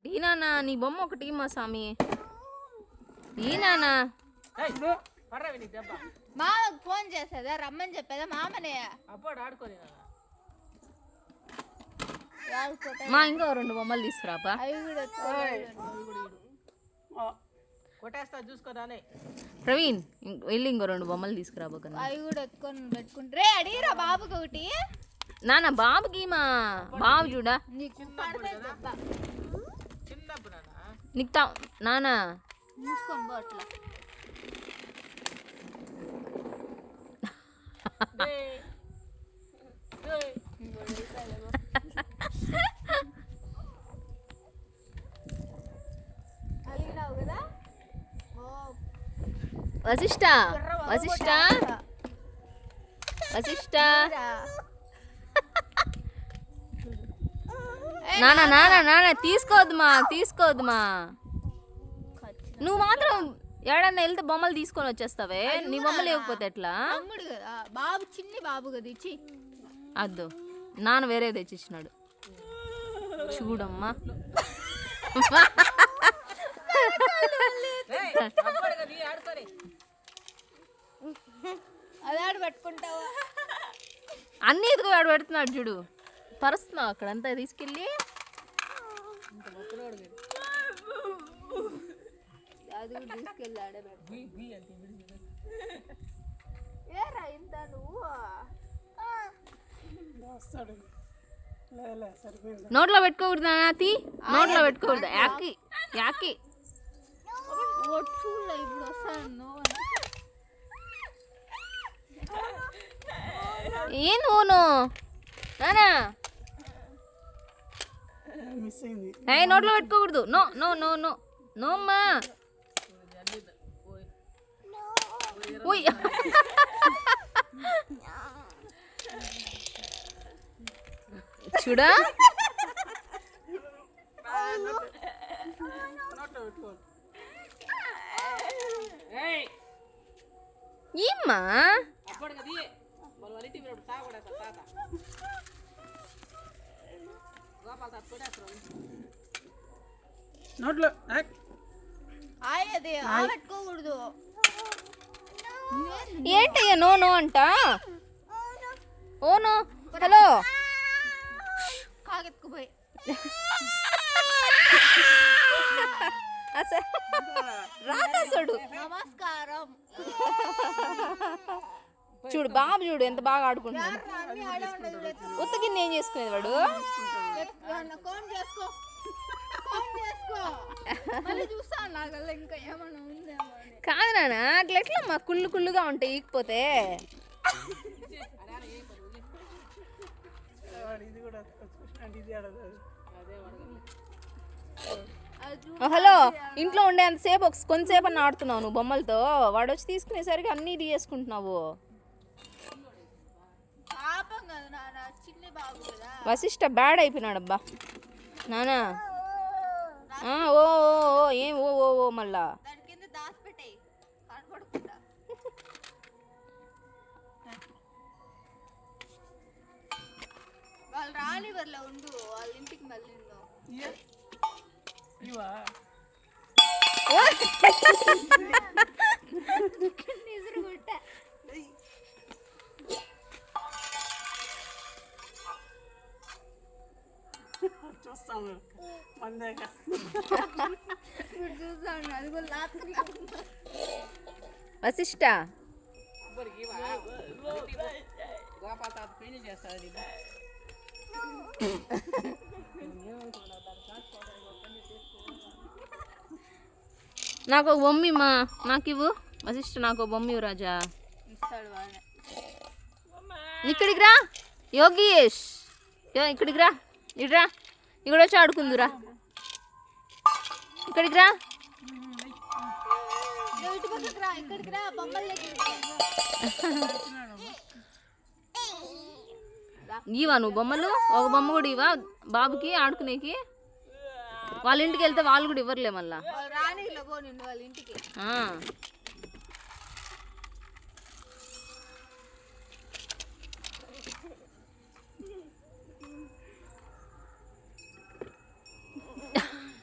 ఈ నాన్న నీ బొమ్మ ఒకటి మా స్వామి. ఈ నాన్న మామకు ఫోన్ చేసేదా రమ్మని చెప్పేదా మామనే మా ఇంకా 2 బొమ్మలు తీసుకురాపా. ప్రవీణ్ వెళ్ళి ఇంకో 2 బొమ్మలు తీసుకురాబో కన్నా. అవి కూడా ఎత్తుకొని పెట్టుకుంటే అడిగిరా బాబుకి ఒకటి. నాన్న బాబుకి మా బాబు చూడా నీకు నాన్న మూసుకొని పో అట్లా. అడిగినావు కదా వశిష్ఠ వశిష్ఠ వశిష్ఠ నాన్న నాన్న నాన్న తీసుకోవద్దుమా నువ్వు మాత్రం ఏడన్నా వెళ్తే బొమ్మలు తీసుకొని వచ్చేస్తావే. నీ బొమ్మలు ఇవ్వకపోతే ఎట్లా? తమ్ముడు కదా బాబు, చిన్ని బాబు కదా ఇచ్చి. అద్దు నాన్న వేరే తెచ్చిచ్చినాడు చూడమ్మా. అది ఆడ పెట్టుకుంటావా? అన్ని ఎదుగు ఆడ పెడుతున్నాడు చూడు. పరుస్తున్నావు అక్కడంతా తీసుకెళ్ళి. అది కూడా తీసుకెళ్ళి ఆడే ఏరా ఇంత నువ్వు నోట్లో పెట్టుకోకూడదు నాతి, నోట్లో పెట్టుకోకూడదు. యాకి యాకి చూడలే ఇప్పుడు వస్తాను. ఏం ఓను నానా నోట్లో పెట్టుకోకూడదు. No no no no no అమ్మా. చూడా ఏమ్మా నోట్లో ఆయది పెట్టుకోకూడదు. ఏంటయ్యా నో నో అంట. ఓ నో హలో కాగెత్తుకుపోయి రాకాసుడు. నమస్కారం. చూడు బాబు చూడు ఎంత బాగా ఆడుకుంటున్నాడు. ఉత్తగిన్ని ఏం చేసుకునేది వాడు. కాదు నాన్న అట్లా ఎట్లా మా కుళ్ళుగా ఉంటాయి ఈకపోతే. హలో ఇంట్లో ఉండే అంతసేపు కొంతసేపు అన్న ఆడుతున్నావు నువ్వు బొమ్మలతో. వాడు వచ్చి తీసుకునేసరికి అన్నీ చేసుకుంటున్నావు. వశిష్ఠ బ్యాడ్ అయిపోయినాడు అబ్బా నానా. ఓ ఓ ఏం ఓ ఓ ఓ మళ్ళా వాళ్ళు రాలివర్లో ఉండు, వాళ్ళ ఇంటికి మళ్ళీ చూస్తాము చూస్తాను. అది కూడా వశిష్ఠ నాకు ఒక బొమ్మి మా నాకు ఇవ్వు. వశిష్ఠ నాకు ఒక బొమ్మి రాజా. ఇక్కడికి రా యోగేష్, ఇక్కడికి రా. ఇట్రా ఇక్కడ వచ్చి ఆడుకుందురా. ఇక్కడికి రా. ఇవా నువ్వు బొమ్మలు? ఒక బొమ్మ కూడా ఇవా బాబుకి ఆడుకునేకి? వాళ్ళ ఇంటికి వెళ్తే వాళ్ళు కూడా ఇవ్వర్లే మళ్ళా.